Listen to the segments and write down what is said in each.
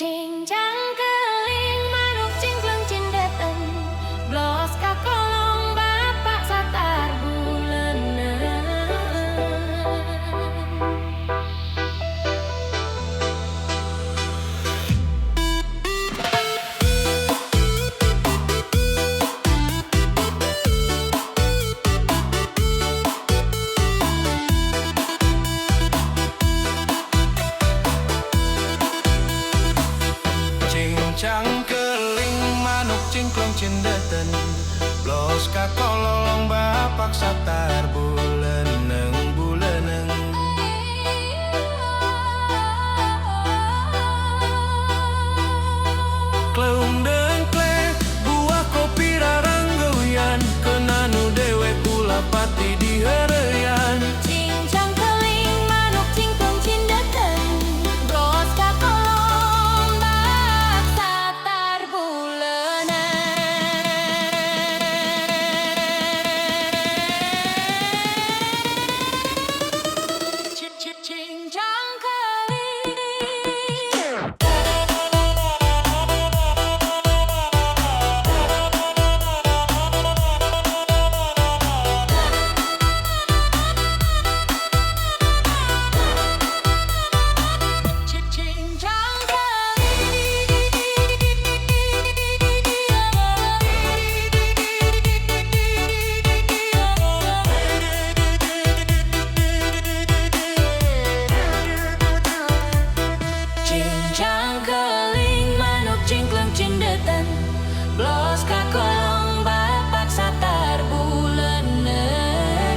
Cincang keling manuk cingkleng cindetan blos kakolong bapak satar bulenan. Cincang keling manuk cingklong cindetan blos kakolong bapak satar buleneng buleneng. Kleung dengkle buah kopi rarang geuyan kenanu dewe kula pati diheureuyan. Cincang keling manuk cingkleng cindetan blos kakolong bapak satar bulenan. Cincang keling. Cincang keling manuk cingkleng cindetan blos kakolong bapak satar bulenan.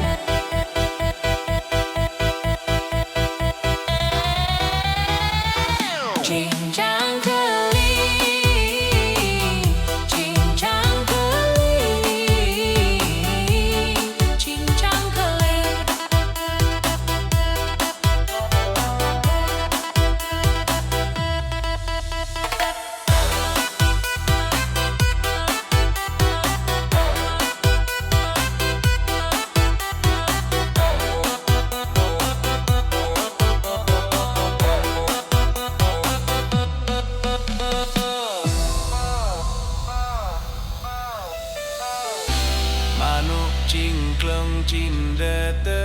Cincang keling, cincang keling, cincang keling. Manuk cingkleng cindetan